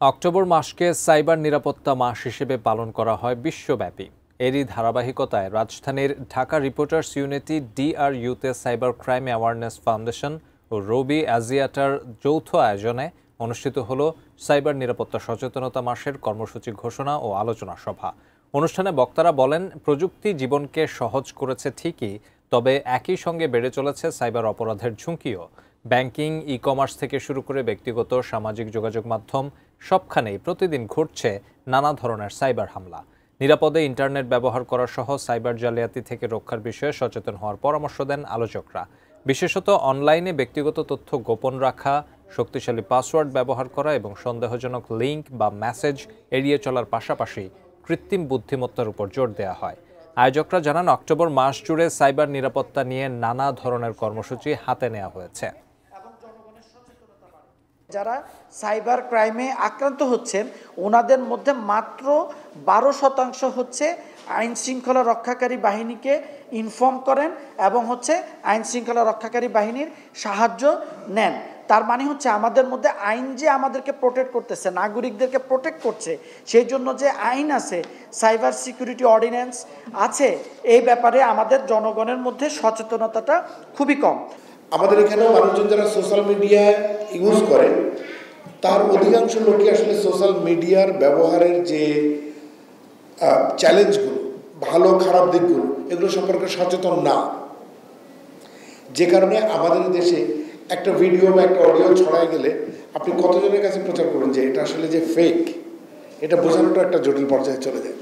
October মাসকে cyber নিরাপত্তা মাস হিসেবে পালন করা হয় বিশ্বব্যাপী। এরই ধারাবাহিকতায় রাজধানীর ঢাকা রিপোর্টার্স ইউনিটি ডিআরইউতে সাইবার ক্রাইম অ্যাওয়ারনেস ফাউন্ডেশন ও রবি অ্যাজিয়াটার যৌথ আয়োজনে অনুষ্ঠিত হল সাইবার নিরাপত্তা সচেতনতা মাসের কর্মসূচি ঘোষণা ও আলোচনা সভা। অনুষ্ঠানে বক্তারা বলেন, প্রযুক্তি জীবনকে সহজ করেছে ঠিকই, তবে একই সঙ্গে বেড়ে চলেছে সাইবার অপরাধের ঝুঁকিও। ব্যাংকিং, ই কমার্স থেকে শুরু করে ব্যক্তিগত সামাজিক যোগাযোগ মাধ্যম সবখানেই প্রতিদিন ঘটছে নানা ধরনের সাইবার হামলা। নিরাপদে ইন্টারনেট ব্যবহার করা সহ সাইবার জালিয়াতি থেকে রক্ষার বিষয়ে সচেতন হওয়ার পরামর্শ দেন আলোচকরা। বিশেষত অনলাইনে ব্যক্তিগত তথ্য গোপন রাখা, শক্তিশালী পাসওয়ার্ড ব্যবহার করা এবং সন্দেহজনক লিঙ্ক বা মেসেজ এড়িয়ে চলার পাশাপাশি কৃত্রিম বুদ্ধিমত্তার উপর জোর দেওয়া হয়। আয়োজকরা জানান, অক্টোবর মাস জুড়ে সাইবার নিরাপত্তা নিয়ে নানা ধরনের কর্মসূচি হাতে নেওয়া হয়েছে। যারা সাইবার ক্রাইমে আক্রান্ত হচ্ছেন ওনাদের মধ্যে মাত্র 12% হচ্ছে আইন শৃঙ্খলা রক্ষাকারী বাহিনীকে ইনফর্ম করেন এবং আইন শৃঙ্খলা রক্ষাকারী বাহিনীর সাহায্য নেন। তার মানে আমাদের মধ্যে আইন যে আমাদেরকে প্রোটেক্ট করতেছে, নাগরিকদেরকে প্রোটেক্ট করছে, সেই জন্য যে আইন আছে, সাইবার সিকিউরিটি অর্ডিন্যান্স আছে, এই ব্যাপারে আমাদের জনগণের মধ্যে সচেতনতাটা খুবই কম। আমাদের এখানেও মানুষজন যারা সোশ্যাল মিডিয়া ইউজ করে তার অধিকাংশ লোকই আসলে সোশ্যাল মিডিয়ার ব্যবহারের যে চ্যালেঞ্জগুলো, ভালো খারাপ দিকগুলো, এগুলো সম্পর্কে সচেতন না। যে কারণে আমাদের দেশে একটা ভিডিও বা একটা অডিও ছড়ায় গেলে আপনি কতজনের কাছে প্রচার করবেন যে এটা আসলে যে ফেক, এটা বোঝানোটা একটা জটিল পর্যায়ে চলে যায়।